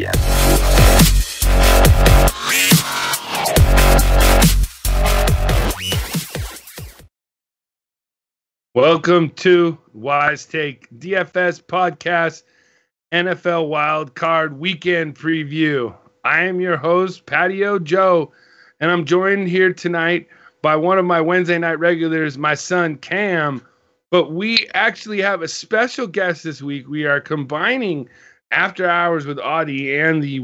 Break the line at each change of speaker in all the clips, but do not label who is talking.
begin.
Welcome to Wise Take DFS Podcast NFL Wildcard Weekend Preview. I am your host, Patio Joe, and I'm joined here tonight by one of my Wednesday night regulars, my son Cam. But we actually have a special guest this week. We are combining After Hours with Audie and the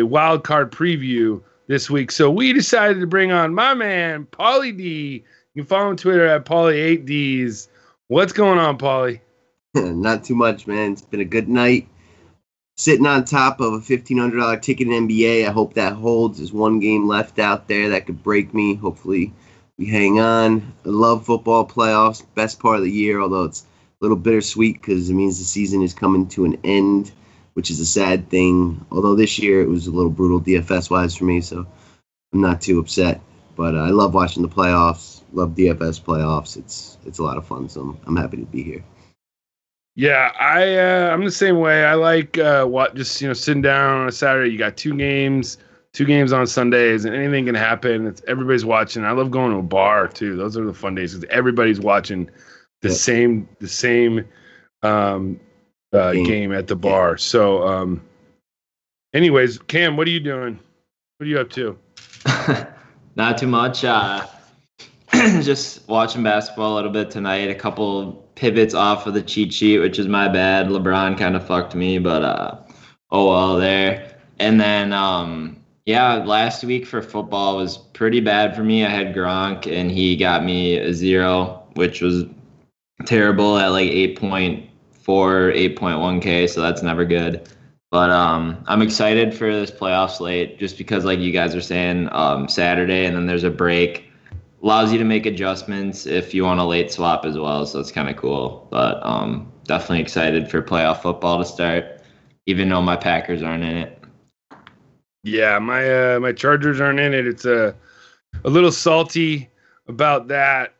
wild card preview this week. So we decided to bring on my man, Paulie D. You can follow him on Twitter at Paulie8Ds. What's going on, Paulie?
Not too much, man. It's been a good night. Sitting on top of a $1,500 ticket in NBA. I hope that holds. There's one game left out there that could break me. Hopefully we hang on. I love football playoffs. Best part of the year, although it's a little bittersweet because it means the season is coming to an end, which is a sad thing. Although this year it was a little brutal DFS-wise for me, so I'm not too upset. But I love watching the playoffs. Love DFS playoffs. It's a lot of fun, so I'm happy to be here.
Yeah, I'm the same way. I like sitting down on a Saturday. You got two games on Sundays, and anything can happen. Everybody's watching. I love going to a bar too. Those are the fun days because everybody's watching the same game at the bar.
Yeah.
So, anyways, Cam, what are you doing? What are you up to?
Not too much. Just watching basketball a little bit tonight. A couple pivots off of the cheat sheet, which is my bad. LeBron kind of fucked me, but oh well there. And then last week for football was pretty bad for me. I had Gronk, and he got me a 0, which was terrible at like 8.4, 8.1K, so that's never good. But I'm excited for this playoff slate just because, like you guys are saying, Saturday, and then there's a break. Allows you to make adjustments if you want a late swap as well, so it's kind of cool. But definitely excited for playoff football to start, even though my Packers aren't in it.
Yeah, my Chargers aren't in it. It's a little salty about that.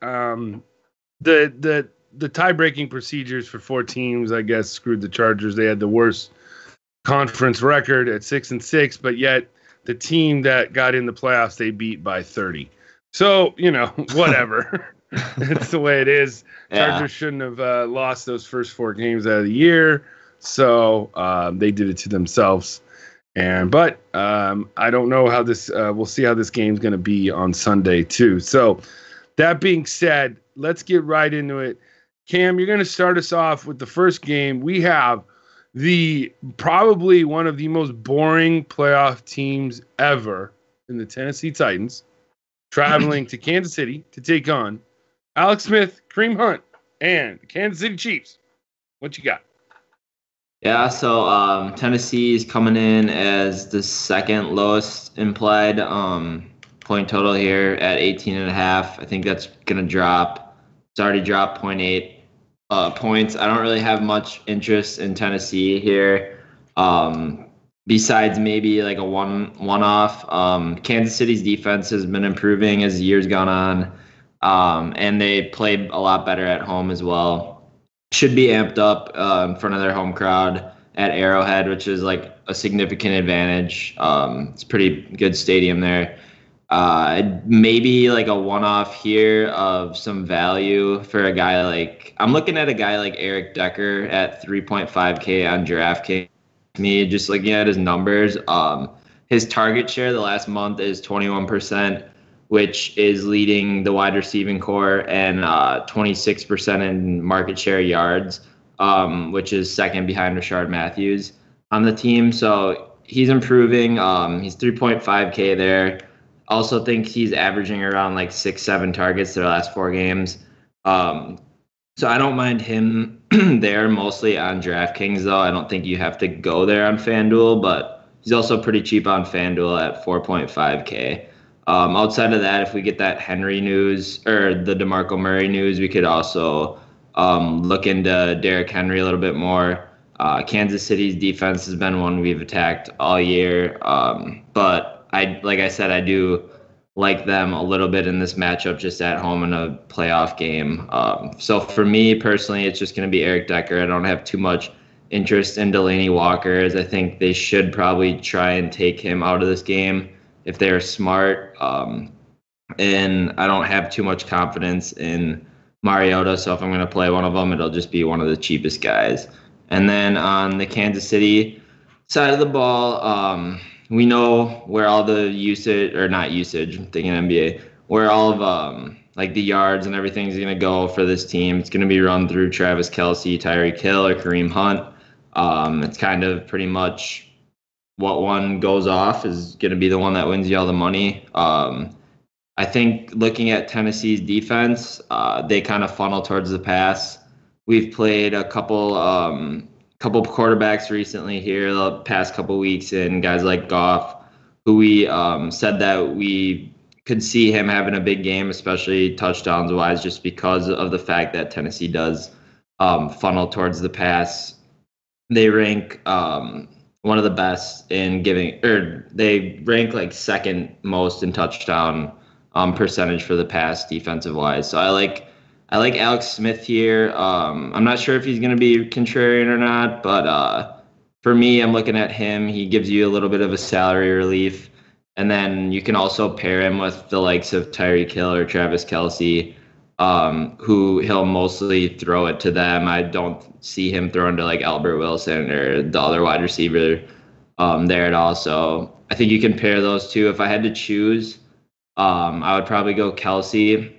The tie-breaking procedures for 4 teams, I guess, screwed the Chargers. They had the worst conference record at 6-6, but yet the team that got in the playoffs, they beat by 30. So, whatever. It's the way it is.
Yeah.
Chargers shouldn't have lost those first 4 games out of the year. So they did it to themselves. But I don't know how this we'll see how this game's going to be on Sunday, too. So that being said, let's get right into it. Cam, you're going to start us off with the first game. We have probably one of the most boring playoff teams ever in the Tennessee Titans, traveling to Kansas City to take on Alex Smith, Kareem Hunt, and the Kansas City Chiefs. What you got?
Yeah, so Tennessee is coming in as the second lowest implied point total here at 18.5. I think that's going to drop. It's already dropped 0.8 points. I don't really have much interest in Tennessee here. Besides maybe like a one-off. Kansas City's defense has been improving as the year's gone on, and they played a lot better at home as well. Should be amped up in front of their home crowd at Arrowhead, which is like a significant advantage. It's a pretty good stadium there. Maybe like a one-off here of some value for a guy like – I'm looking at a guy like Eric Decker at 3.5K on DraftKings. Me just looking at his numbers, his target share the last month is 21%, which is leading the wide receiving core, and 26% in market share yards, which is second behind Rashard Matthews on the team. So he's improving. He's 3.5K there. Also think he's averaging around like 6-7 targets their last 4 games. So I don't mind him there, mostly on DraftKings, though. I don't think you have to go there on FanDuel, but he's also pretty cheap on FanDuel at 4.5K. Outside of that, if we get that Henry news or the DeMarco Murray news, we could also look into Derrick Henry a little bit more. Kansas City's defense has been one we've attacked all year, but like I said, I do like them a little bit in this matchup just at home in a playoff game. So for me personally, it's just going to be Eric Decker. I don't have too much interest in Delaney Walker, as I think they should probably try and take him out of this game if they're smart. And I don't have too much confidence in Mariota, so if I'm going to play one of them, it'll just be one of the cheapest guys. And then on the Kansas City side of the ball, we know where all the usage, or not usage, I'm thinking NBA, where all of like the yards and everything's going to go for this team. It's going to be run through Travis Kelce, Tyreek Hill, or Kareem Hunt. It's kind of pretty much what one goes off is going to be the one that wins you all the money. I think looking at Tennessee's defense, they kind of funnel towards the pass. We've played a couple quarterbacks recently here the past couple weeks, and guys like Goff, who we said that we could see him having a big game, especially touchdowns wise, just because of the fact that Tennessee does funnel towards the pass. They rank one of the best in giving, or they rank like second most in touchdown percentage for the pass defensive wise. So I like Alex Smith here. I'm not sure if he's going to be contrarian or not, but for me, I'm looking at him. He gives you a little bit of a salary relief. And then you can also pair him with the likes of Tyreek Hill or Travis Kelce, who he'll mostly throw it to them. I don't see him throwing to like Albert Wilson or the other wide receiver there at all. So I think you can pair those two. If I had to choose, I would probably go Kelce,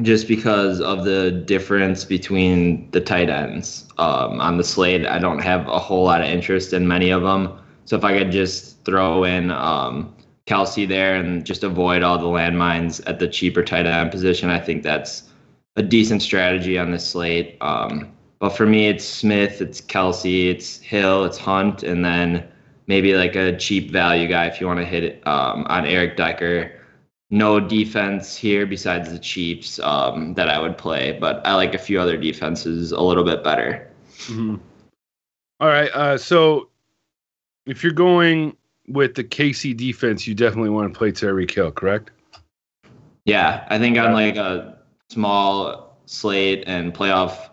just because of the difference between the tight ends on the slate. I don't have a whole lot of interest in many of them. So if I could just throw in Kelce there and just avoid all the landmines at the cheaper tight end position, I think that's a decent strategy on this slate. But for me, it's Smith, it's Kelce, it's Hill, it's Hunt, and then maybe like a cheap value guy if you want to hit it on Eric Decker. No defense here besides the Chiefs that I would play, but I like a few other defenses a little bit better.
Mm-hmm. All right, so if you're going with the KC defense, you definitely want to play Tyreek Hill, correct?
Yeah, I think on like a small slate and playoff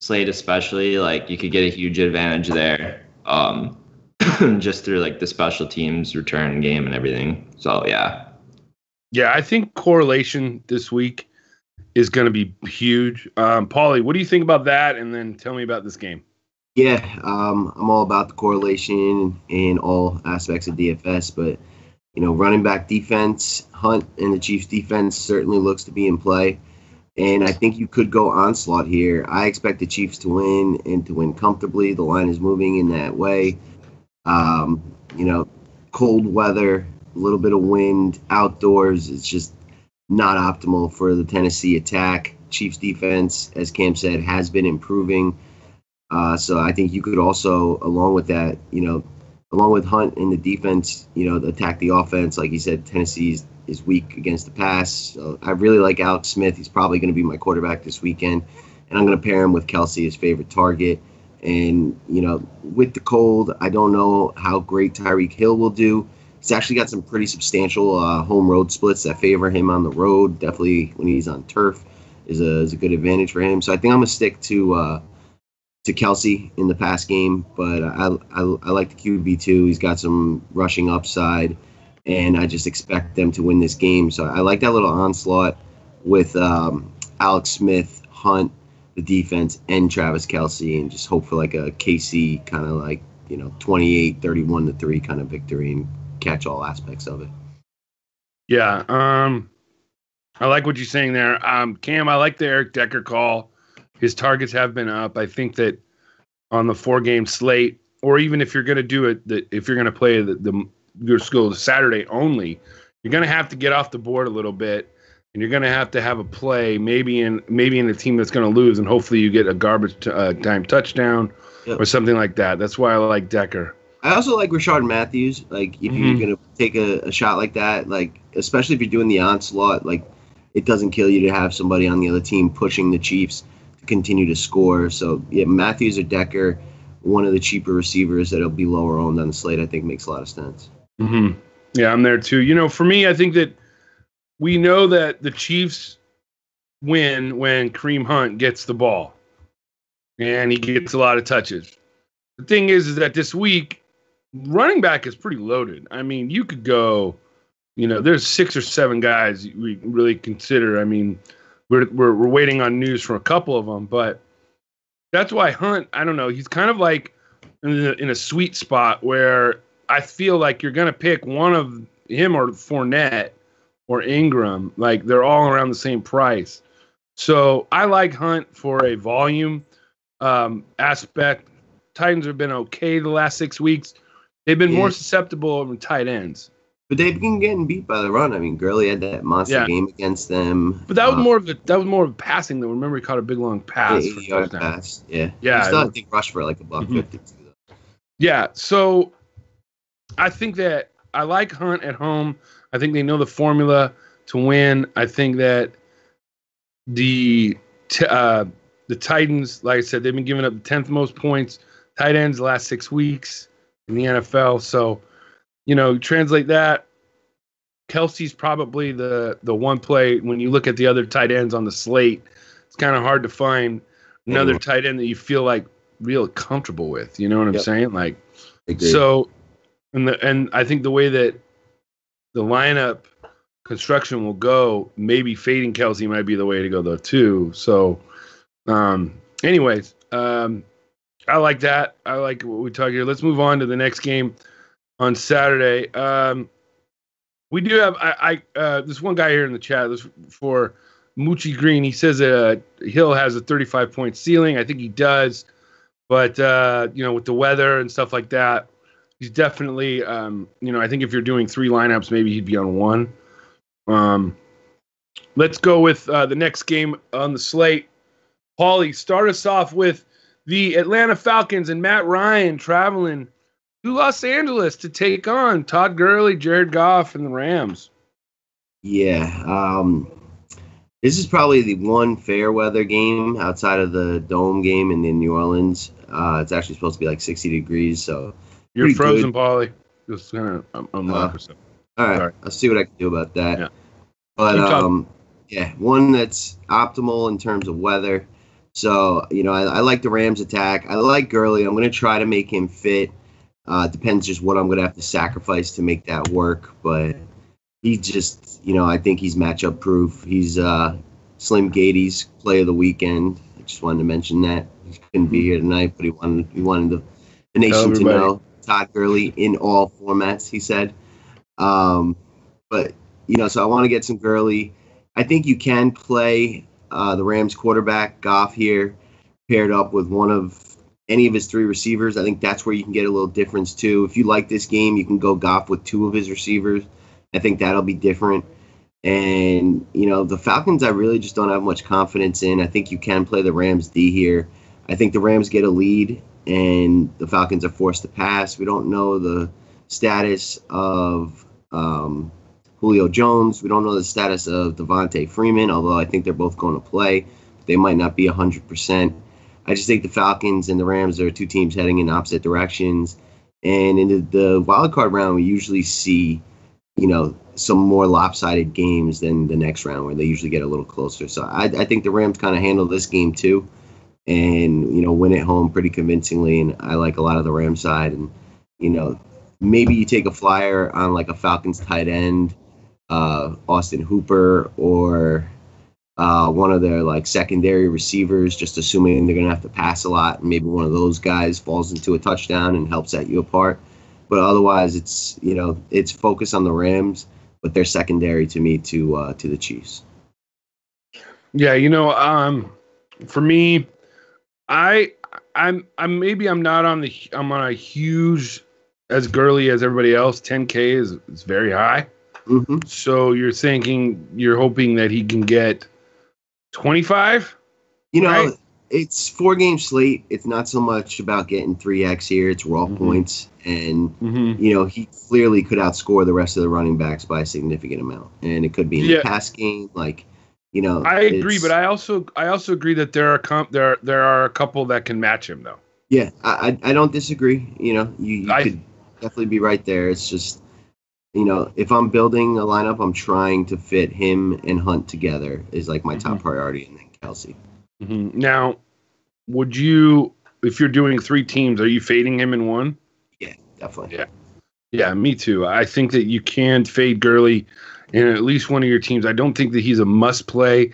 slate especially, like you could get a huge advantage there just through like the special teams return game and everything. So, yeah.
Yeah, I think correlation this week is going to be huge. Paulie, what do you think about that? And then tell me about this game.
Yeah, I'm all about the correlation in all aspects of DFS, but, running back defense, Hunt and the Chiefs defense certainly looks to be in play. And I think you could go onslaught here. I expect the Chiefs to win and to win comfortably. The line is moving in that way. Cold weather, a little bit of wind outdoors. It's just not optimal for the Tennessee attack. Chiefs defense, as Cam said, has been improving. So I think you could also, along with that, along with Hunt in the defense, attack the offense. Like you said, Tennessee is weak against the pass. So I really like Alex Smith. He's probably going to be my quarterback this weekend. And I'm going to pair him with Kelce, his favorite target. And, with the cold, I don't know how great Tyreek Hill will do. He's actually got some pretty substantial home road splits that favor him on the road. Definitely when he's on turf is a good advantage for him. So I think I'm going to stick to Kelce in the pass game, but I like the QB too. He's got some rushing upside, and I just expect them to win this game. So I like that little onslaught with Alex Smith, Hunt, the defense, and Travis Kelce, and just hope for like a KC kind of like 28, 31-3 kind of victory and catch all aspects of it.
Yeah, I like what you're saying there, Cam. I like the Eric Decker call. His targets have been up. I think that on the 4-game slate, or even if you're going to do it, if you're going to play your school Saturday only, you're going to have to get off the board a little bit, and you're going to have a play, maybe in a team that's going to lose, and hopefully you get a garbage time touchdown or something like that. That's why I like Decker.
I also like Rashard Matthews. Like if you're going to take a shot like that, like especially if you're doing the onslaught, like it doesn't kill you to have somebody on the other team pushing the Chiefs to continue to score. So yeah, Matthews or Decker, one of the cheaper receivers that'll be lower owned on the slate, I think makes a lot of sense.
Mm-hmm. Yeah, I'm there too. For me, I think that we know that the Chiefs win when Kareem Hunt gets the ball and he gets a lot of touches. the thing is that this week, running back is pretty loaded. I mean, you could go, there's 6 or 7 guys we really consider. I mean, we're waiting on news from a couple of them, but that's why Hunt, I don't know, he's kind of like in a sweet spot where I feel like you're going to pick one of him or Fournette or Ingram. Like, they're all around the same price. So I like Hunt for a volume aspect. Titans have been okay the last 6 weeks. They've been more susceptible over tight ends.
But they've been getting beat by the run. I mean, Gurley had that monster game against them.
But that was more of a passing, though. Remember, he caught a big long pass.
80-yard pass. Yeah.
Yeah.
He still, I think, rushed for like a $150 too.
Yeah. So I think that I like Hunt at home. I think they know the formula to win. I think that the Titans, like I said, they've been giving up the 10th most points, tight ends the last 6 weeks in the NFL. So, translate that. Kelsey's probably the one play when you look at the other tight ends on the slate. It's kind of hard to find another tight end that you feel like real comfortable with. You know what I'm saying? Like, so, and I think the way that the lineup construction will go, maybe fading Kelsey might be the way to go though too. So, anyways, I like that. I like what we talk here. Let's move on to the next game on Saturday. We do have this one guy here in the chat. This for Moochie Green. He says Hill has a 35-point ceiling. I think he does, but with the weather and stuff like that, he's definitely I think if you're doing 3 lineups, maybe he'd be on 1. Let's go with the next game on the slate. Paulie, start us off with the Atlanta Falcons and Matt Ryan traveling to Los Angeles to take on Todd Gurley, Jared Goff, and the Rams.
Yeah. This is probably the one fair weather game outside of the dome game in New Orleans. It's actually supposed to be like 60 degrees, so
you're frozen, Paulie. Just kind of unlock or something.
All right, sorry. I'll see what I can do about that. Yeah. But one that's optimal in terms of weather. So, I like the Rams attack. I like Gurley. I'm going to try to make him fit. Depends just what I'm going to have to sacrifice to make that work. But he just, I think he's matchup proof. He's Slim Gady's play of the weekend. I just wanted to mention that. He couldn't be here tonight, but he wanted the nation to know Todd Gurley in all formats, he said. But, so I want to get some Gurley. I think you can play the Rams quarterback, Goff, here, paired up with one of any of his 3 receivers. I think that's where you can get a little difference, too. If you like this game, you can go Goff with 2 of his receivers. I think that'll be different. And, the Falcons, I really just don't have much confidence in. I think you can play the Rams D here. I think the Rams get a lead, and the Falcons are forced to pass. We don't know the status of Julio Jones. We don't know the status of Devontae Freeman, although I think they're both going to play. They might not be 100%. I just think the Falcons and the Rams are 2 teams heading in opposite directions. And in the wild card round, we usually see, some more lopsided games than the next round where they usually get a little closer. So I think the Rams kind of handle this game too and, win at home pretty convincingly. And I like a lot of the Rams side. And, maybe you take a flyer on like a Falcons tight end, Austin Hooper, or one of their like secondary receivers, just assuming they're going to have to pass a lot. And maybe one of those guys falls into a touchdown and helps set you apart. But otherwise, it's it's focus on the Rams, but they're secondary to me to the Chiefs.
Yeah, for me, I'm not on I'm on a huge as Gurley as everybody else. 10K is very high.
Mm-hmm.
So you're hoping that he can get 25?
Right? It's 4-game slate. It's not so much about getting 3X here. It's raw points. And, he clearly could outscore the rest of the running backs by a significant amount. And it could be in the pass game. Like,
I agree, but I also agree that there are a couple that can match him, though.
Yeah, I don't disagree. You could definitely be right there. It's just, if I'm building a lineup, I'm trying to fit him and Hunt together is like my top priority, and then Kelsey.
Mm-hmm. Now, would you if you're doing 3 teams, are you fading him in one?
Yeah, definitely.
Yeah, me too. I think that you can fade Gurley in at least one of your teams. I don't think that he's a must play.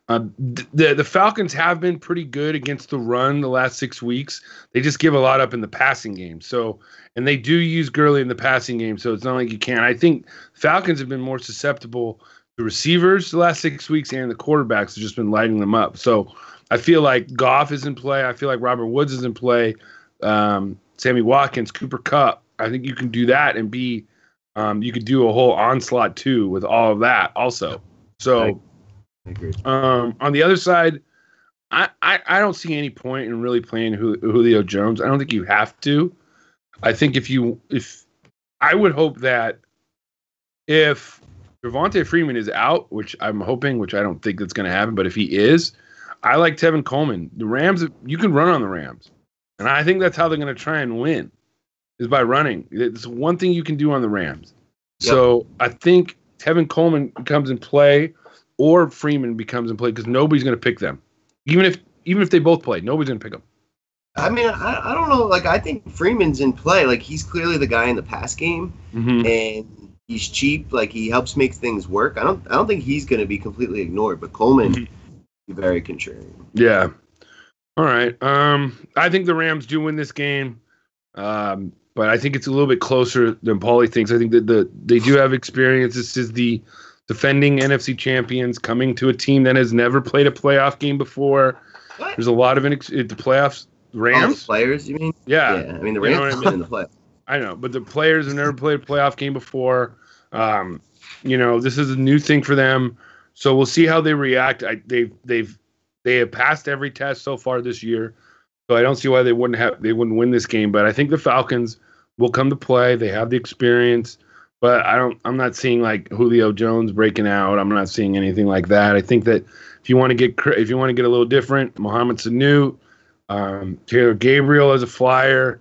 The Falcons have been pretty good against the run the last 6 weeks. They just give a lot up in the passing game. So, and they do use Gurley in the passing game. So it's not like you can't. I think Falcons have been more susceptible to receivers the last 6 weeks, and the quarterbacks have just been lighting them up. So I feel like Goff is in play. I feel like Robert Woods is in play. Sammy Watkins, Cooper Kupp. I think you can do that and be. You could do a whole onslaught too with all of that also. So.
I agree.
On the other side, I don't see any point in really playing Julio Jones. I don't think you have to. I think if I would hope that if Devontae Freeman is out, which I'm hoping, which I don't think that's going to happen, but if he is, I like Tevin Coleman. The Rams, you can run on the Rams, and I think that's how they're going to try and win, is by running. It's one thing you can do on the Rams. Yep. So I think Tevin Coleman comes in play. Or Freeman becomes in play because nobody's going to pick them. Even if they both play, nobody's going to pick them.
I mean, I don't know. Like, I think Freeman's in play. Like, he's clearly the guy in the pass game, and he's cheap. Like, he helps make things work. I don't think he's going to be completely ignored. But Coleman, very contrarian.
Yeah. All right. I think the Rams do win this game, but I think it's a little bit closer than Paulie thinks. I think that they do have experience. This is the defending NFC champions coming to a team that has never played a playoff game before.
What?
There's a lot of the playoffs. Rams?
The players, you mean?
Yeah.
I mean, the Rams have been in the playoffs.
I know, but the players have never played a playoff game before. This is a new thing for them. So we'll see how they react. They have passed every test so far this year. So I don't see why they wouldn't win this game. But I think the Falcons will come to play. They have the experience. But I'm not seeing like Julio Jones breaking out. I'm not seeing anything like that. I think that if you want to get a little different, Mohamed Sanu, Taylor Gabriel as a flyer,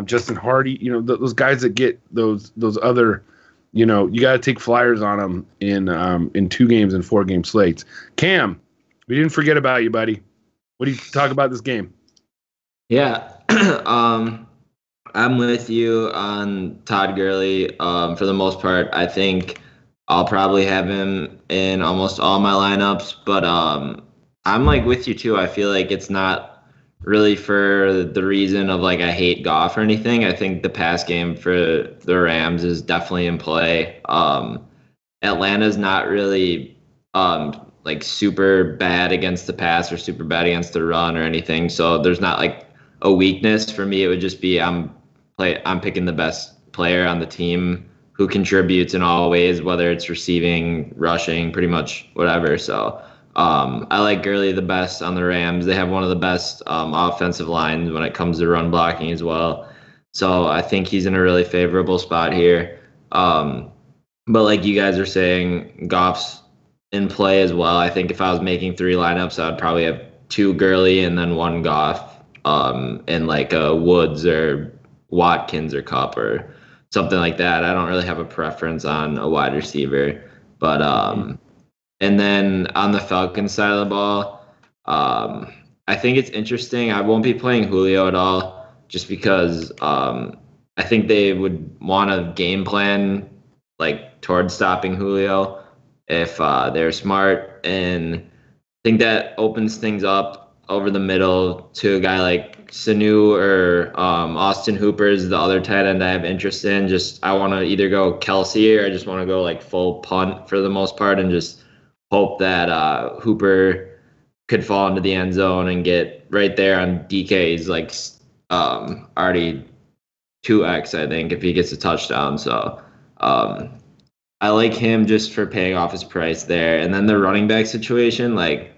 Justin Hardy, those guys that get those other, you got to take flyers on them in 2 games and 4 game slates. Cam, we didn't forget about you, buddy. What do you talk about this game?
Yeah. I'm with you on Todd Gurley. For the most part, I think I'll probably have him in almost all my lineups. But I'm like with you too. I feel like it's not really for the reason of like I hate Goff or anything. I think the pass game for the Rams is definitely in play. Atlanta's not really like super bad against the pass or super bad against the run or anything. So there's not like a weakness for me. It would just be I'm picking the best player on the team who contributes in all ways, whether it's receiving, rushing, pretty much whatever. So I like Gurley the best on the Rams. They have one of the best offensive lines when it comes to run blocking as well. So I think he's in a really favorable spot here. But like you guys are saying, Goff's in play as well. I think if I was making 3 lineups, I would probably have 2 Gurley and then 1 Goff and like a Woods or Watkins or Kupp or something like that. I don't really have a preference on a wide receiver. But and then on the Falcons side of the ball, I think it's interesting. I won't be playing Julio at all just because I think they would want a game plan like towards stopping Julio if they're smart. And I think that opens things up over the middle to a guy like Sanu or Austin Hooper is the other tight end I have interest in. Just I want to either go Kelsey or I just want to go like full punt for the most part and just hope that Hooper could fall into the end zone and get right there on DK's like already 2x I think if he gets a touchdown. So I like him just for paying off his price there. And then the running back situation, like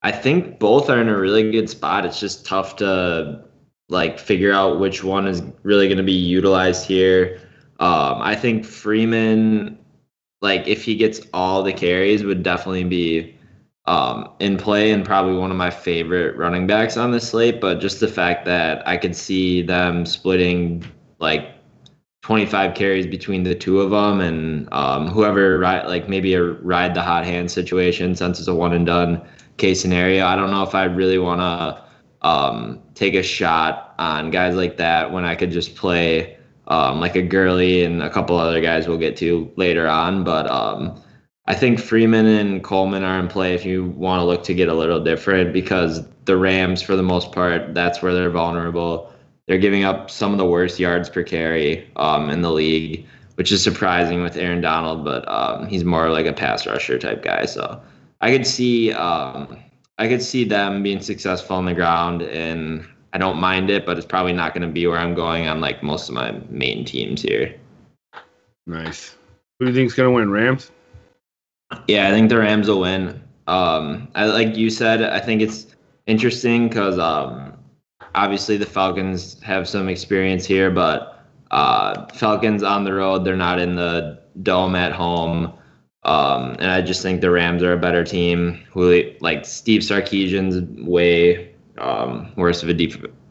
I think both are in a really good spot. It's just tough to like figure out which one is really going to be utilized here. I think Freeman, like if he gets all the carries, would definitely be in play and probably one of my favorite running backs on this slate. But just the fact that I could see them splitting like 25 carries between the 2 of them and whoever like maybe a ride the hot hand situation since it's a one and done case scenario. I don't know if I really want take a shot on guys like that when I could just play like a Gurley and a couple other guys we'll get to later on. But I think Freeman and Coleman are in play if you want to look to get a little different, because the Rams, for the most part, that's where they're vulnerable. They're giving up some of the worst yards per carry in the league, which is surprising with Aaron Donald, but he's more like a pass rusher type guy. So I could see them being successful on the ground, and I don't mind it, but it's probably not going to be where I'm going on like most of my main teams here.
Nice. Who do you think's going to win, Rams?
Yeah, I think the Rams will win. I like you said, I think it's interesting because obviously the Falcons have some experience here, but Falcons on the road, they're not in the dome at home. And I just think the Rams are a better team. Like Steve Sarkisian's way worse of a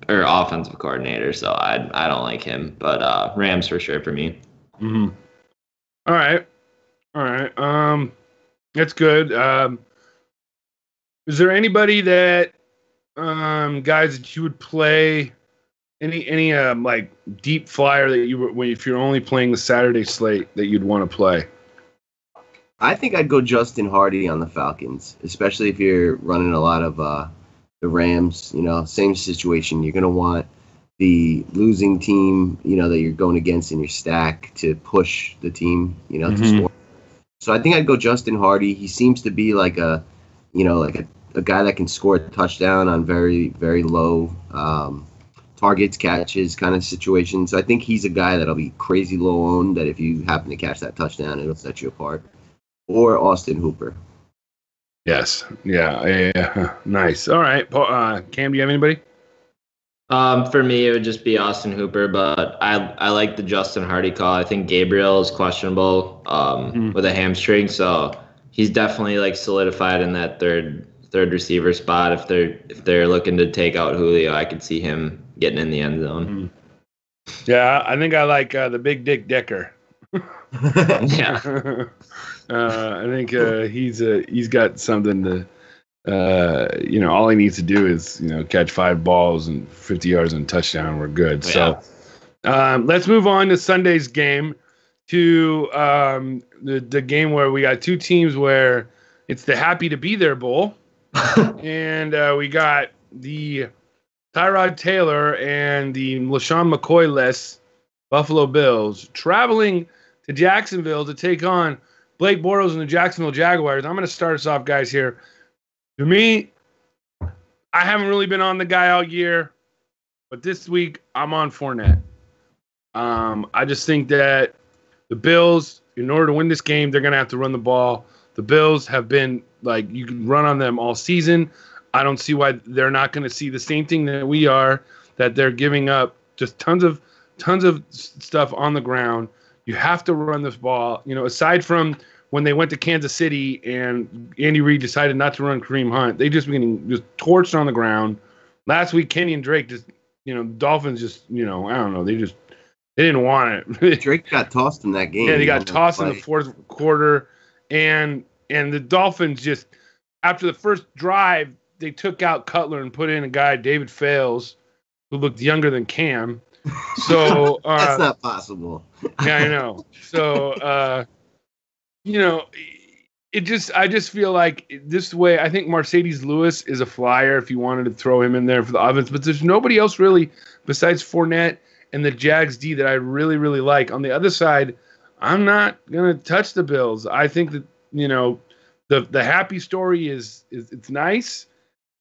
offensive coordinator, so I don't like him. But Rams for sure for me.
Mm-hmm. All right. That's good. Is there anybody that guys that you would play? Any like deep flyer that if you're only playing the Saturday slate that you'd want to play?
I think I'd go Justin Hardy on the Falcons, especially if you're running a lot of the Rams. Same situation. You're going to want the losing team, that you're going against in your stack to push the team, to score. So I think I'd go Justin Hardy. He seems to be like a guy that can score a touchdown on very, very low targets, catches kind of situations. So I think he's a guy that'll be crazy low owned, that if you happen to catch that touchdown, it'll set you apart. Or Austin Hooper.
Yes. Yeah. Nice. All right. Cam, do you have anybody?
For me, it would just be Austin Hooper, but I like the Justin Hardy call. I think Gabriel is questionable with a hamstring, so he's definitely like solidified in that third receiver spot. If they're looking to take out Julio, I could see him getting in the end zone.
Yeah, I think I like the Big Dick Decker.
Yeah.
I think he's got something to. All he needs to do is catch 5 balls and 50 yards and a touchdown. We're good. Yeah. So let's move on to Sunday's game, to the game where we got two teams where it's the Happy to Be There Bowl, and we got the Tyrod Taylor and the LaShawn McCoy-less Buffalo Bills traveling to Jacksonville to take on Blake Bortles and the Jacksonville Jaguars. I'm going to start us off, guys, here. To me, I haven't really been on the guy all year, but this week I'm on Fournette. I just think that the Bills, in order to win this game, they're going to have to run the ball. The Bills have been, like, you can run on them all season. I don't see why they're not going to see the same thing that we are, that they're giving up just tons of stuff on the ground. You have to run this ball. Aside from when they went to Kansas City and Andy Reid decided not to run Kareem Hunt, they just been getting just torched on the ground. Last week, Kenny and Drake just, Dolphins just, I don't know, they didn't want it.
Drake got tossed in that game.
Yeah, they got tossed in the fourth quarter, and the Dolphins just, after the first drive, they took out Cutler and put in a guy, David Fales, who looked younger than Cam. So
that's not possible.
Yeah, I know. So I just feel like this way. I think Mercedes Lewis is a flyer if you wanted to throw him in there for the offense, but there's nobody else really besides Fournette and the Jags D that I really, really like. On the other side, I'm not gonna touch the Bills. I think that the happy story is it's nice,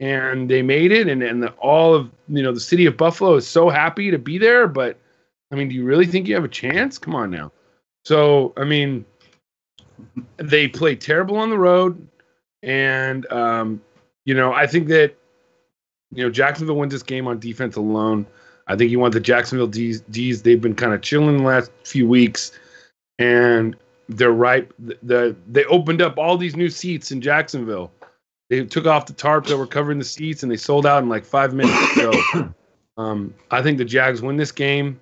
and they made it, and all of the city of Buffalo is so happy to be there. But I mean, do you really think you have a chance? Come on now. So I mean, they play terrible on the road, and I think that Jacksonville wins this game on defense alone. I think you want the Jacksonville D's. They've been kind of chilling the last few weeks, and they're right. They opened up all these new seats in Jacksonville. They took off the tarps that were covering the seats, and they sold out in like 5 minutes. So I think the Jags win this game,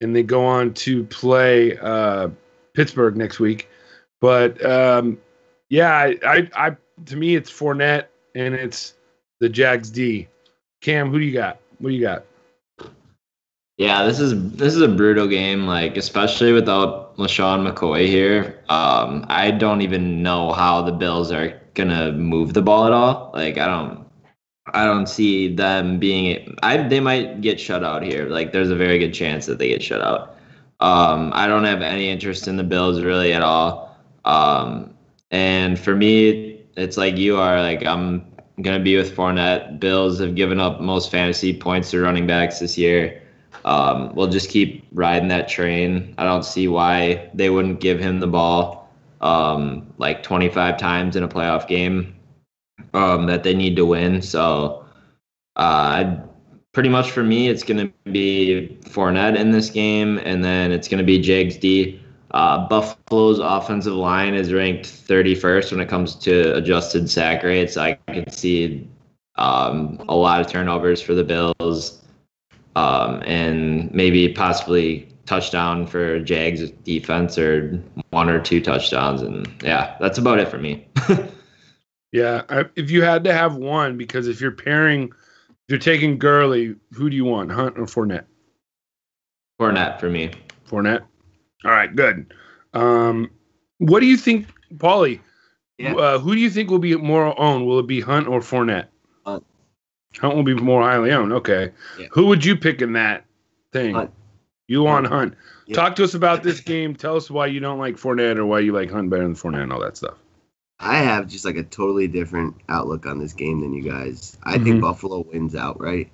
and they go on to play Pittsburgh next week. But I to me it's Fournette and it's the Jags D. Cam, who do you got? What do you got?
Yeah, this is a brutal game, like especially without LaShawn McCoy here. I don't even know how the Bills are gonna move the ball at all. Like I don't see them being. They might get shut out here. Like there's a very good chance that they get shut out. I don't have any interest in the Bills really at all. And for me, it's like you are. Like I'm gonna be with Fournette. Bills have given up most fantasy points to running backs this year. We'll just keep riding that train. I don't see why they wouldn't give him the ball like 25 times in a playoff game that they need to win. So pretty much for me, it's going to be Fournette in this game, and then it's going to be Jags D. Buffalo's offensive line is ranked 31st when it comes to adjusted sack rates. I could see a lot of turnovers for the Bills. And maybe possibly touchdown for Jags defense or 1 or 2 touchdowns. And yeah, that's about it for me.
Yeah. If you had to have one, because if you're taking Gurley, who do you want, Hunt or Fournette?
Fournette for me.
Fournette. All right, good. What do you think, Paulie?
Yeah.
Who do you think will be more owned? Will it be Hunt or Fournette? Hunt will be more highly owned. Okay. Yeah. Who would you pick in that thing?
Hunt.
You want Hunt.
Yeah.
Talk to us about this game. Tell us why you don't like Fournette or why you like Hunt better than Fournette and all that stuff.
I have just like a totally different outlook on this game than you guys. I think Buffalo wins outright.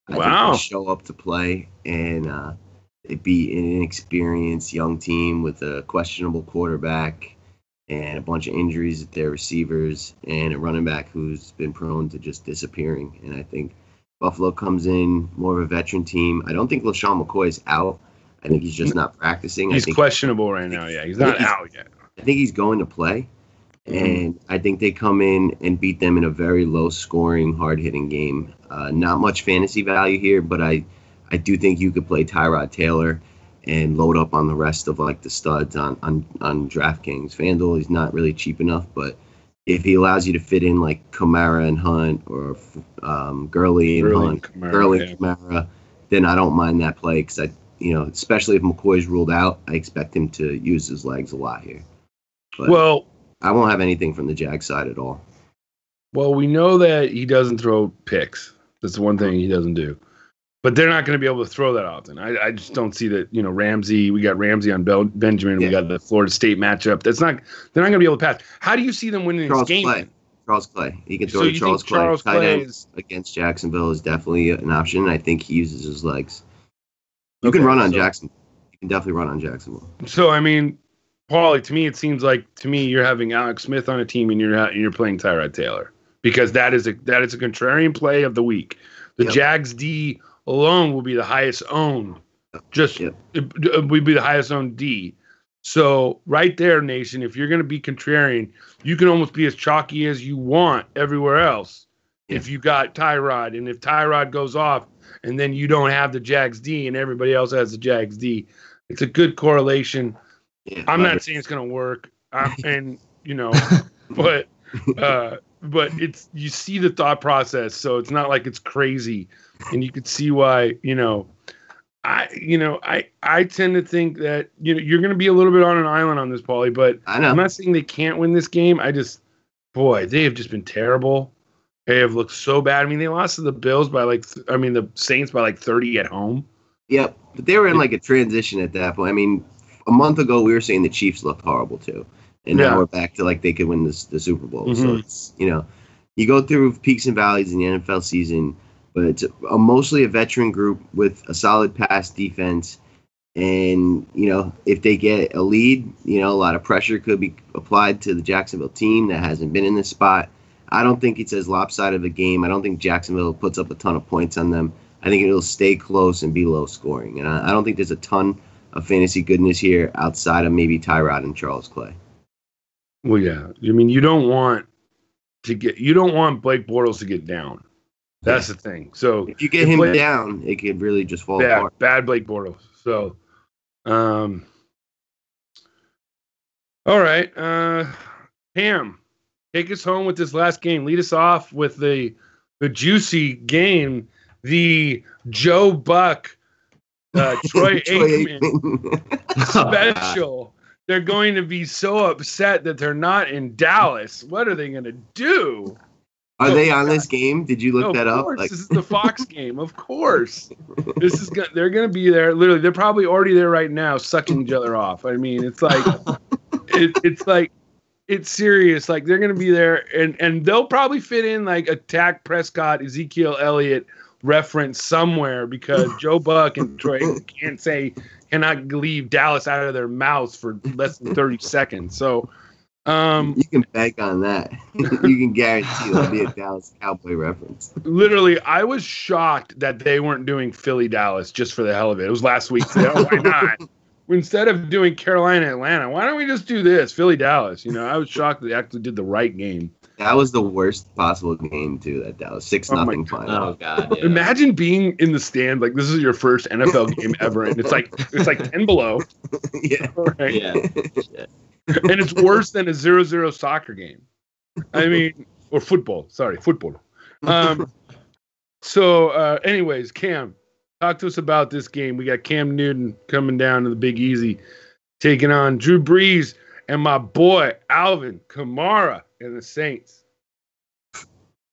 I think they'll show up to play and it be an inexperienced young team with a questionable quarterback and a bunch of injuries at their receivers and a running back who's been prone to just disappearing. And I think Buffalo comes in more of a veteran team. I don't think LaShawn McCoy is out. I think he's just not practicing.
He's questionable right now, yeah. He's not out yet.
I think he's going to play. And I think they come in and beat them in a very low-scoring, hard-hitting game. Not much fantasy value here, but I do think you could play Tyrod Taylor and load up on the rest of like the studs on DraftKings. FanDuel, he's not really cheap enough, but if he allows you to fit in like Kamara and Hunt or Gurley and Hunt, Kamara, then I don't mind that play because especially if McCoy's ruled out, I expect him to use his legs a lot here. But I won't have anything from the Jag side at all.
Well, we know that he doesn't throw picks. That's the one thing he doesn't do. But they're not going to be able to throw that often. I just don't see that. Ramsey. We got Ramsey on Benjamin. Yeah. We got the Florida State matchup. They're not going to be able to pass. How do you see them winning this game?
Charles Clay. He can throw to Charles Clay.
Charles Clay
against Jacksonville is definitely an option. I think he uses his legs. You can run on Jacksonville. You can definitely run on Jacksonville.
So I mean, Paulie, to me it seems like you're having Alex Smith on a team and you're playing Tyrod Taylor because that is a contrarian play of the week. The Jags D alone will be the highest owned. It would be the highest owned D. So right there, nation, if you're going to be contrarian, you can almost be as chalky as you want everywhere else. Yeah. If you got Tyrod, and if Tyrod goes off, and then you don't have the Jags D, and everybody else has the Jags D, it's a good correlation. Yeah, I'm not saying it's going to work, but it's you see the thought process, so it's not like it's crazy. And you could see why, I tend to think that you're going to be a little bit on an island on this, Paulie. But I'm not saying they can't win this game. They have just been terrible. They have looked so bad. I mean, they lost to the Bills by the Saints by 30 at home. Yep,
but they were in a transition at that point. I mean, a month ago we were saying the Chiefs looked horrible too, and now we're back to they could win the Super Bowl. Mm-hmm. So it's you go through peaks and valleys in the NFL season. But it's mostly a veteran group with a solid pass defense. And, if they get a lead, a lot of pressure could be applied to the Jacksonville team that hasn't been in this spot. I don't think it's as lopsided of a game. I don't think Jacksonville puts up a ton of points on them. I think it'll stay close and be low scoring. And I don't think there's a ton of fantasy goodness here outside of maybe Tyrod and Charles Clay.
Well, yeah. I mean, you don't want Blake Bortles to get down. That's the thing. So
if you get him down, it could really just fall apart.
Bad Blake Bortles. So, all right. Cam, take us home with this last game. Lead us off with the juicy game the Joe Buck, Troy Aikman special. They're going to be so upset that they're not in Dallas. What are they going to do?
Are they on this game? Did you look that up?
This is the Fox game. Of course. They're going to be there. Literally, they're probably already there right now, sucking each other off. I mean, it's like, it's serious. Like, they're going to be there, and they'll probably fit in like a Dak Prescott, Ezekiel Elliott reference somewhere, because Joe Buck and Troy cannot leave Dallas out of their mouths for less than 30 seconds. So you
can bank on that. You can guarantee there'll be a Dallas Cowboy reference.
Literally, I was shocked that they weren't doing Philly Dallas just for the hell of it. It was last week. So why not? Instead of doing Carolina Atlanta, why don't we just do this Philly Dallas? I was shocked that they actually did the right game.
That was the worst possible game too. That was 6-0 final.
Oh God! Yeah.
Imagine being in the stand like this is your first NFL game ever, and it's like 10 below.
Yeah.
Right?
Yeah.
And it's worse than a 0-0 soccer game. I mean, or football. Sorry, football. Anyways, Cam, talk to us about this game. We got Cam Newton coming down to the Big Easy, taking on Drew Brees and my boy Alvin Kamara and the Saints.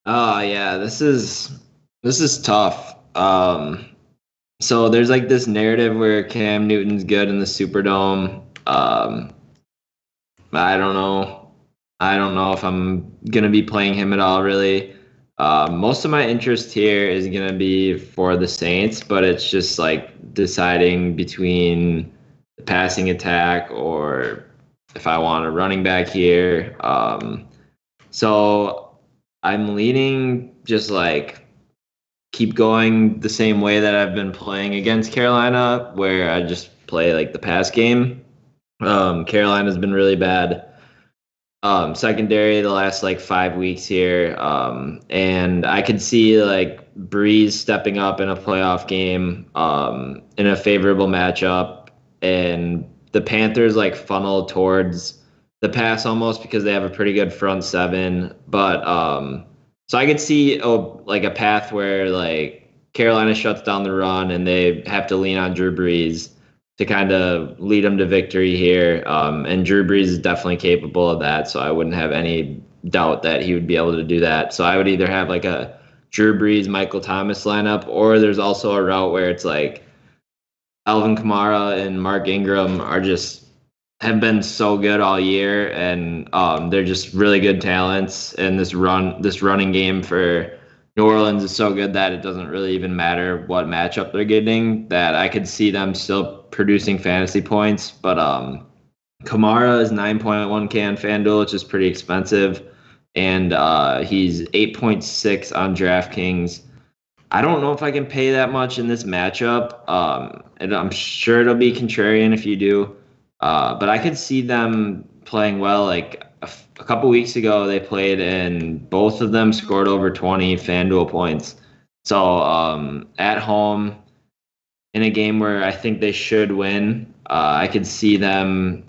Oh yeah, this is tough. So there's like this narrative where Cam Newton's good in the Superdome. I don't know if I'm gonna be playing him at all, really. Most of my interest here is gonna be for the Saints, but it's just like deciding between the passing attack or if I want a running back here. So I'm leaning just like keep going the same way that I've been playing against Carolina, where I just play like the pass game. Carolina's been really bad secondary the last like 5 weeks here. And I could see like Breeze stepping up in a playoff game in a favorable matchup, and the Panthers like funnel towards the pass almost because they have a pretty good front seven. But so I could see like a path where like Carolina shuts down the run and they have to lean on Drew Brees to kind of lead them to victory here. And Drew Brees is definitely capable of that, so I wouldn't have any doubt that he would be able to do that. So I would either have like a Drew Brees, Michael Thomas lineup, or there's also a route where it's like Alvin Kamara and Mark Ingram have been so good all year, and they're just really good talents. And this running game for New Orleans is so good that it doesn't really even matter what matchup they're getting, that I could see them still producing fantasy points. But Kamara is 9.1K on FanDuel, which is pretty expensive, and he's 8.6 on DraftKings. I don't know if I can pay that much in this matchup, and I'm sure it'll be contrarian if you do. But I could see them playing well. Like a couple weeks ago, they played and both of them scored over 20 FanDuel points. So at home, in a game where I think they should win, I could see them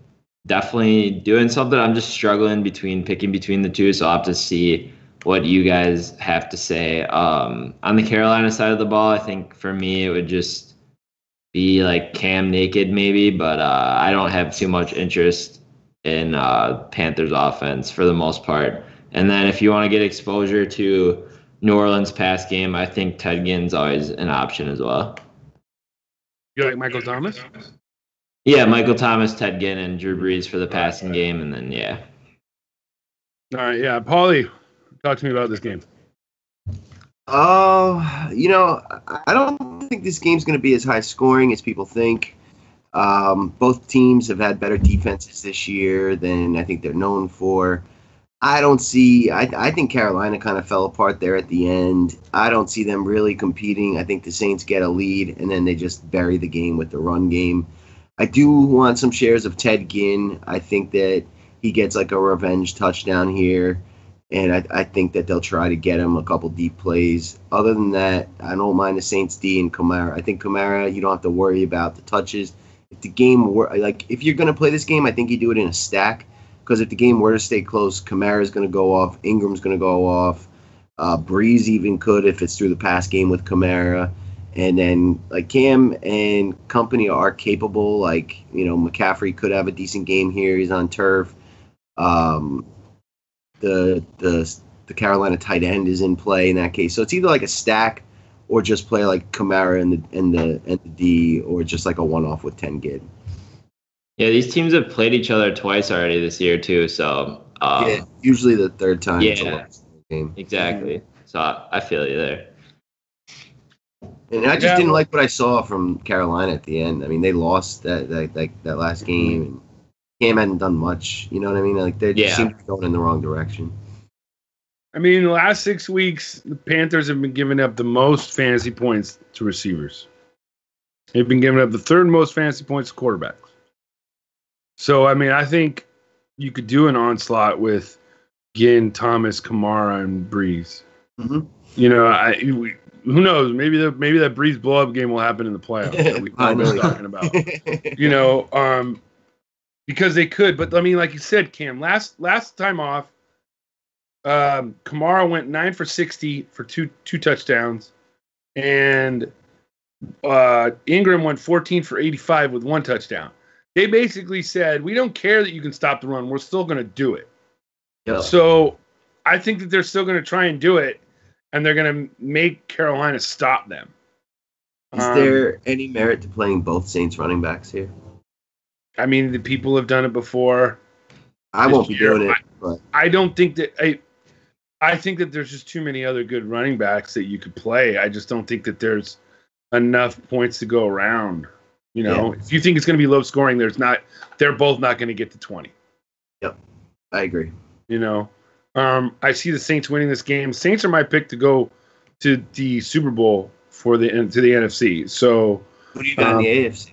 definitely doing something. I'm just struggling picking between the two, so I'll have to see what you guys have to say. On the Carolina side of the ball, I think for me it would just be like Cam naked maybe, but I don't have too much interest in Panthers offense for the most part. And then if you want to get exposure to New Orleans pass game, I think Ted Ginn's always an option as well.
You like Michael Thomas?
Yeah, Michael Thomas, Ted Ginn, and Drew Brees for the passing game, and then yeah.
All right, yeah. Paulie, talk to me about this game.
I don't think this game's going to be as high scoring as people think. Both teams have had better defenses this year than I think they're known for. I think Carolina kind of fell apart there at the end. I don't see them really competing. I think the Saints get a lead, and then they just bury the game with the run game. I do want some shares of Ted Ginn. I think that he gets like a revenge touchdown here, and I think that they'll try to get him a couple deep plays. Other than that, I don't mind the Saints D and Kamara. I think Kamara, you don't have to worry about the touches. If the game were if you're going to play this game, I think you do it in a stack. Because if the game were to stay close, Kamara's going to go off, Ingram's going to go off, Breeze even could if it's through the pass game with Kamara. And then like Cam and company are capable. Like, McCaffrey could have a decent game here. He's on turf. The Carolina tight end is in play in that case. So it's either like a stack or just play like Kamara and the D, or just like a one-off with 10 Gid.
Yeah, these teams have played each other twice already this year too. So
usually the third time.
Yeah,
it's a last game.
Exactly. So I feel you there.
And I just didn't like what I saw from Carolina at the end. I mean, they lost that last game, and Cam hadn't done much. You know what I mean? Like they just seem to be going in the wrong direction.
I mean, in the last 6 weeks, the Panthers have been giving up the most fantasy points to receivers. They've been giving up the third most fantasy points to quarterbacks. So, I mean, I think you could do an onslaught with Ginn, Thomas, Kamara, and Breeze.
Mm-hmm.
Who knows? Maybe that Breeze blow-up game will happen in the playoffs that we've been talking about. Because they could. But, I mean, like you said, Cam, last time off, Kamara went 9 for 60 for two touchdowns, and Ingram went 14 for 85 with 1 touchdown. They basically said, we don't care that you can stop the run. We're still going to do it.
Yep.
So I think that they're still going to try and do it, and they're going to make Carolina stop them.
Is there any merit to playing both Saints running backs here?
I mean, the people have done it before.
I won't be doing it. But
I don't think that I think that there's just too many other good running backs that you could play. I just don't think that there's enough points to go around. If you think it's going to be low scoring, they're both not going to get to 20.
Yep, I agree.
I see the Saints winning this game. Saints are my pick to go to the Super Bowl to the NFC. So
who do you got in the AFC?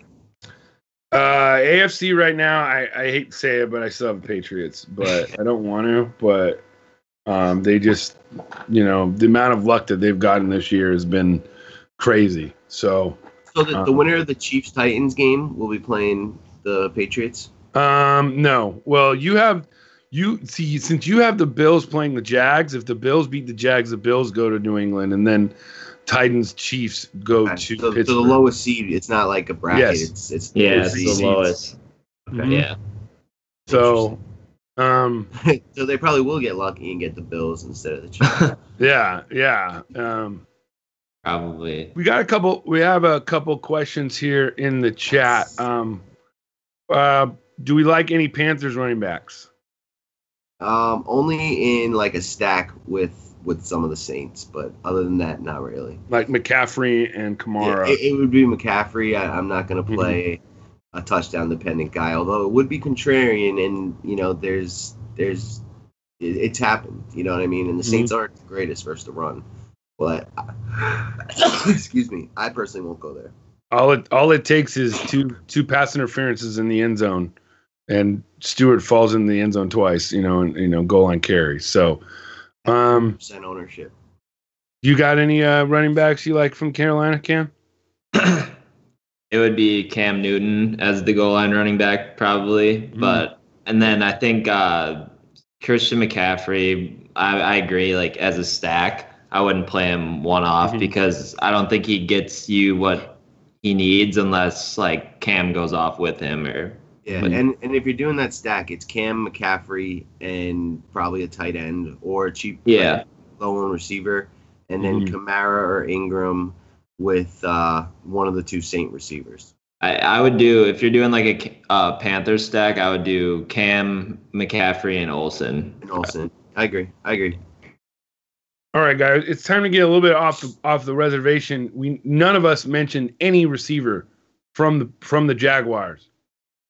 AFC right now, I hate to say it, but I still have the Patriots, but I don't want to. But they just, the amount of luck that they've gotten this year has been crazy. So
the winner of the Chiefs-Titans game will be playing the Patriots?
No. Well, since you have the Bills playing the Jags, if the Bills beat the Jags, the Bills go to New England, and then Titans, Chiefs go to Pittsburgh.
So the lowest seed, it's not like a bracket.
Yes.
It's
the lowest.
Okay.
Mm-hmm.
Yeah.
So,
so they probably will get lucky and get the Bills instead of the Chiefs.
yeah.
Probably.
We have a couple questions here in the chat. Do we like any Panthers running backs?
Only in like a stack with some of the Saints, but other than that, not really.
Like McCaffrey and Kamara.
Yeah, it would be McCaffrey. I'm not going to play a touchdown-dependent guy, although it would be contrarian, and it's happened. You know what I mean? And the Saints aren't the greatest versus the run, but excuse me, I personally won't go there.
All it takes is two pass interferences in the end zone, and Stewart falls in the end zone twice. And goal line carry. So.
100% ownership.
You got any running backs you like from Carolina, Cam?
It would be Cam Newton as the goal line running back, probably. And then I think Christian McCaffrey, I agree, like as a stack, I wouldn't play him one-off because I don't think he gets you what he needs unless like Cam goes off with him or.
Yeah, and if you're doing that stack, it's Cam, McCaffrey, and probably a tight end or a cheap low-end receiver, and then Kamara or Ingram with one of the two Saint receivers.
I would do, if you're doing like a Panthers stack, I would do Cam, McCaffrey, and Olsen.
I agree.
All right, guys, it's time to get a little bit off the reservation. None of us mentioned any receiver from the Jaguars.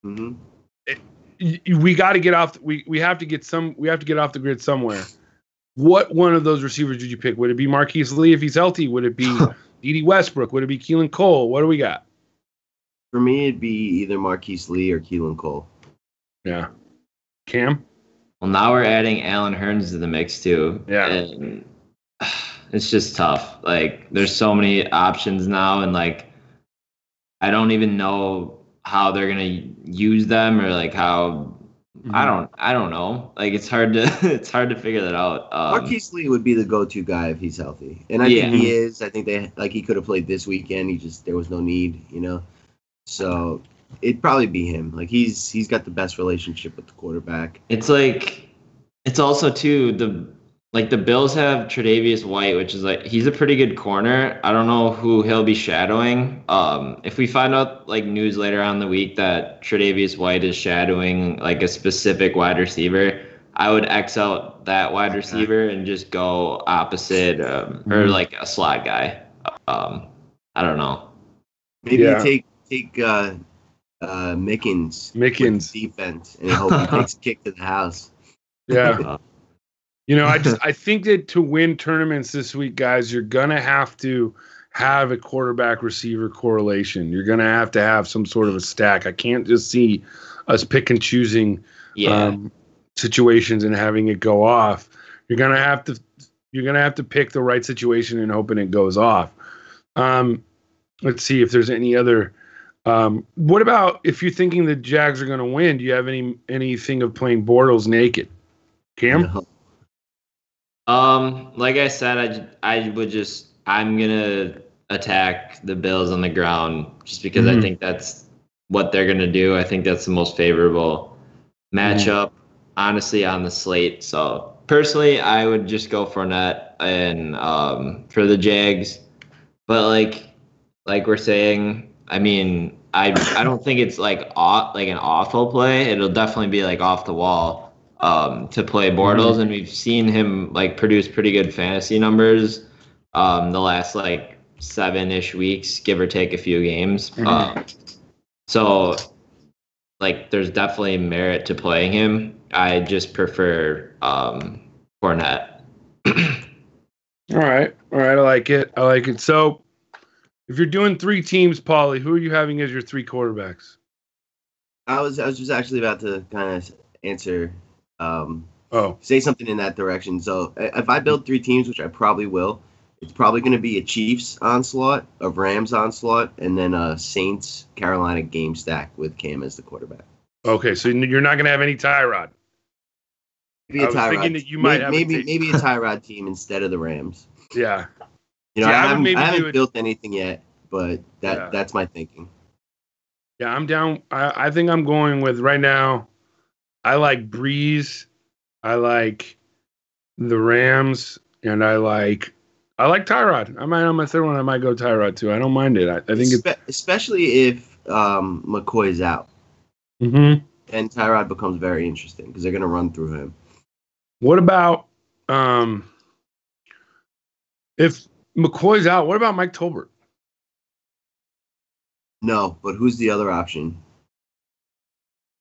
We got to get off. We have to get off the grid somewhere. What one of those receivers did you pick? Would it be Marquise Lee if he's healthy? Would it be D.D. Westbrook? Would it be Keelan Cole? What do we got?
For me, it'd be either Marquise Lee or Keelan Cole.
Yeah. Cam?
Well, now we're adding Allen Hurns to the mix too.
Yeah.
And it's just tough. Like, there's so many options now, and like, I don't even know how they're gonna use them or like how I don't know. Like it's hard to figure that out.
Marquise Lee would be the go-to guy if he's healthy, and I think he is. I think he could have played this weekend. There was no need, So it'd probably be him. Like he's got the best relationship with the quarterback.
It's also too the Bills have Tre'Davious White, which is he's a pretty good corner. I don't know who he'll be shadowing. If we find out news later on in the week that Tre'Davious White is shadowing a specific wide receiver, I would X out that wide receiver and just go opposite or a slot guy. I don't know.
Maybe take Mickens defense and hope he takes a kick to the house.
Yeah. I think that to win tournaments this week, guys, you're going to have a quarterback receiver correlation. You're going to have some sort of a stack. I can't just see us pick and choosing situations and having it go off. You're going to have to pick the right situation and hoping it goes off. Let's see if there's any other. What about if you're thinking the Jags are going to win? Do you have anything of playing Bortles naked? Cam?
No.
Like I said, I'm gonna attack the Bills on the ground just because I think that's what they're gonna do. I think that's the most favorable matchup, honestly, on the slate. So personally, I would just go Fournette and for the Jags. But like we're saying, I mean, I don't think it's an awful play. It'll definitely be off the wall. To play Bortles, and we've seen him produce pretty good fantasy numbers the last 7-ish weeks, give or take a few games. So there's definitely merit to playing him. I just prefer Fournette.
All right, I like it. So if you're doing 3 teams, Paulie, who are you having as your 3 quarterbacks?
I was just actually about to kind of answer. Say something in that direction. So if I build 3 teams, which I probably will, it's probably going to be a Chiefs onslaught, a Rams onslaught, and then a Saints Carolina game stack with Cam as the quarterback.
Okay, so you're not going to have any Tyrod.
Maybe a Tyrod. That you might maybe a Tyrod team instead of the Rams.
Yeah.
I haven't built anything yet, but that's my thinking.
Yeah, I'm down. I think I'm going with right now. I like Breeze. I like the Rams, and I like Tyrod. On my third one, I might go Tyrod too. I don't mind it. I think
especially if McCoy's out, and Tyrod becomes very interesting because they're going to run through him.
What about if McCoy's out? What about Mike Tolbert?
No, but who's the other option?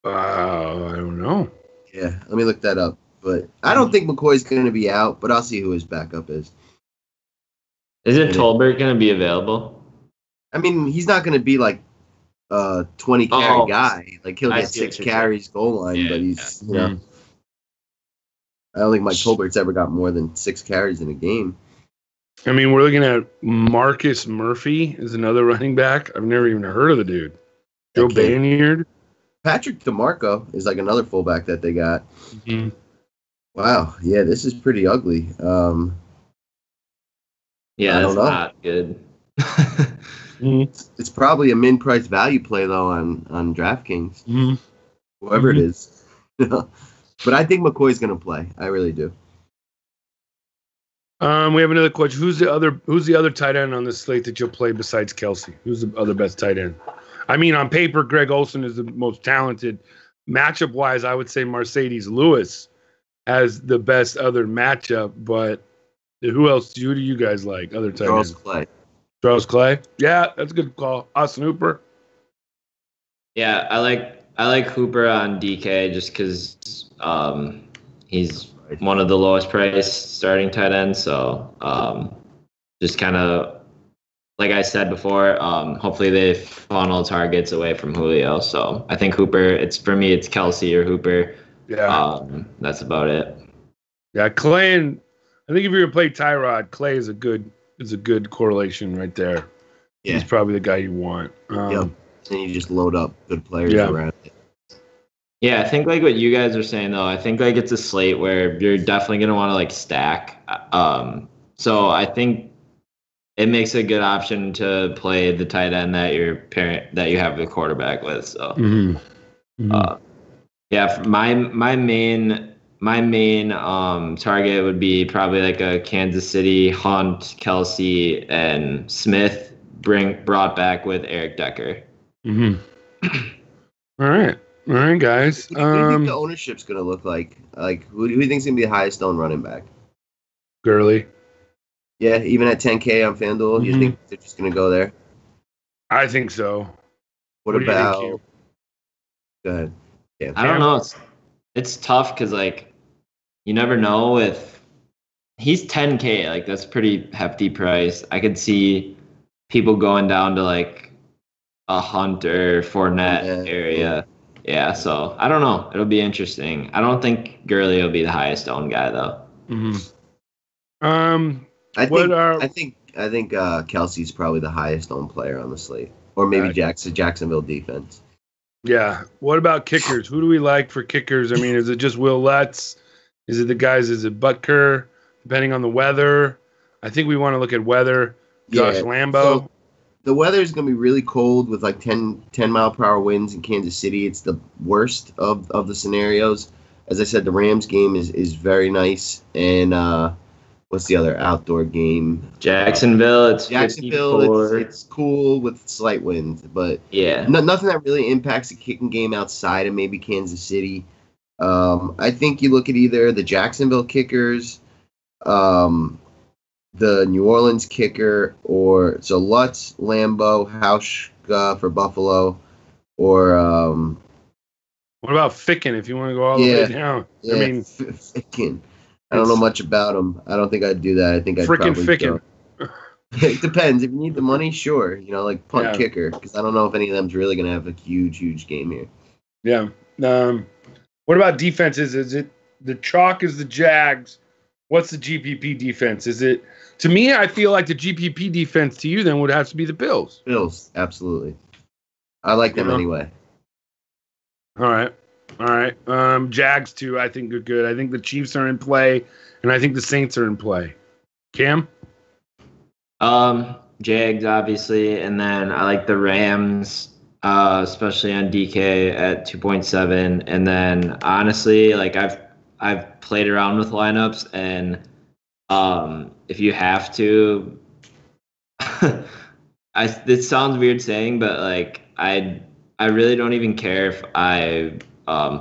I don't know.
Yeah, let me look that up. But I don't think McCoy's going to be out, but I'll see who his backup is.
Isn't Tolbert going to be available?
I mean, he's not going to be 20 carry guy. He'll get 6 carries goal line, but he's I don't think Mike Tolbert's ever got more than 6 carries in a game.
I mean, we're looking at Marcus Murphy is another running back. I've never even heard of the dude. Joe Banyard.
Patrick DeMarco is another fullback that they got. Wow. Yeah, this is pretty ugly.
Yeah, that's not good.
It's probably a min-price value play, though, on DraftKings. Whoever it is. But I think McCoy's going to play. I really do.
We have another question. Who's the other tight end on this slate that you'll play besides Kelsey? Who's the other best tight end? I mean, on paper, Greg Olsen is the most talented. Matchup-wise, I would say Mercedes Lewis has the best other matchup, but who else? Who do you guys like? Other tight ends? Charles Clay? Yeah, that's a good call. Austin Hooper?
Yeah, I like Hooper on DK just because he's one of the lowest priced starting tight ends. So just kind of, like I said before, hopefully they funnel targets away from Julio. So I think Hooper, for me, it's Kelsey or Hooper.
Yeah.
That's about it.
Yeah, Clay, and I think if you're going to play Tyrod, Clay is a good correlation right there. Yeah. He's probably the guy you want.
Yep. And you just load up good players around it.
Yeah, I think like what you guys are saying though. I think like it's a slate where you're definitely gonna want to like stack. So I think it makes a good option to play the tight end that you have the quarterback with. So yeah, my main target would be probably like a Kansas City, Hunt, Kelsey, and Smith brought back with Eric Decker.
All right, guys.
What do you think the ownership's gonna look like? Like, who do you think's gonna be the highest owned running back?
Gurley.
Yeah, even at 10K on FanDuel, you think they're just gonna go there?
I think so.
What about? Go ahead. Yeah,
I don't know. It's tough because like you never know if he's 10K. Like that's pretty hefty price. I could see people going down to like a Hunt or Fournette area. Yeah, so I don't know. It'll be interesting. I don't think Gurley will be the highest owned guy though.
I think Kelsey's probably the highest owned player on the slate, or maybe Jacksonville defense.
Yeah. What about kickers? Who do we like for kickers? I mean, is it just Will Lutz? Is it the guys? Is it Butker? Depending on the weather, I think we want to look at weather. Josh Lambo.
So the weather is going to be really cold with like 10 mile per hour winds in Kansas City. It's the worst of the scenarios. As I said, the Rams game is very nice. And what's the other outdoor game?
Jacksonville.
It's cool with slight winds, but nothing that really impacts the kicking game outside of maybe Kansas City. I think you look at either the Jacksonville kickers, the New Orleans kicker, or so Lutz, Lambo, Hauschka for Buffalo, or
what about Ficken if you want to go all the way down?
Yeah, I mean, Ficken. I don't know much about him. I don't think I'd do that. I think I'd probably
Ficken.
It depends. If you need the money, sure. You know, like punt kicker, because I don't know if any of them's really going to have a huge game here.
Yeah. What about defenses? Is it the chalk is the Jags? What's the GPP defense? Is it, to me, I feel like the GPP defense to you then would have to be the Bills.
Bills, absolutely. I like them anyway.
All right. Jags, too, I think are good. I think the Chiefs are in play, and I think the Saints are in play. Cam?
Jags, obviously, and then I like the Rams, especially on DK at 2.7. And then, honestly, like I've played around with lineups, and if you have to, it sounds weird saying, but like I really don't even care if I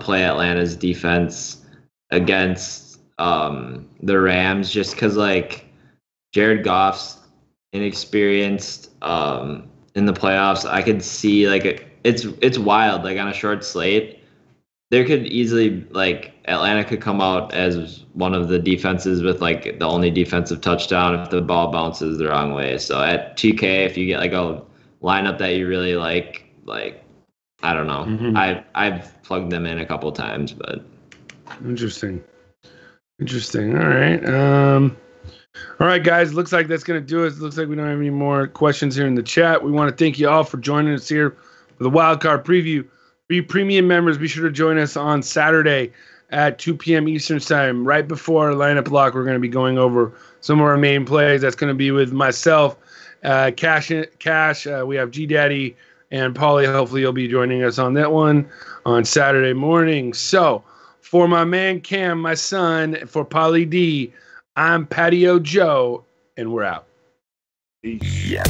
play Atlanta's defense against the Rams, just because like Jared Goff's inexperienced in the playoffs. I could see like it's wild, like on a short slate. There could easily, like, Atlanta could come out as one of the defenses with, like, the only defensive touchdown if the ball bounces the wrong way. So at 2K, if you get, like, a lineup that you really like, I don't know. I've plugged them in a couple times, but.
Interesting. All right, guys. Looks like that's going to do it. Looks like we don't have any more questions here in the chat. We want to thank you all for joining us here for the Wildcard preview. For you premium members, be sure to join us on Saturday at 2 p.m. Eastern Time. Right before our lineup lock, we're going to be going over some of our main plays. That's going to be with myself, Cash. We have G Daddy and Paulie. Hopefully, you'll be joining us on that one on Saturday morning. So, for my man Cam, my son, for Paulie D, I'm Patio Joe, and we're out.
Yeah.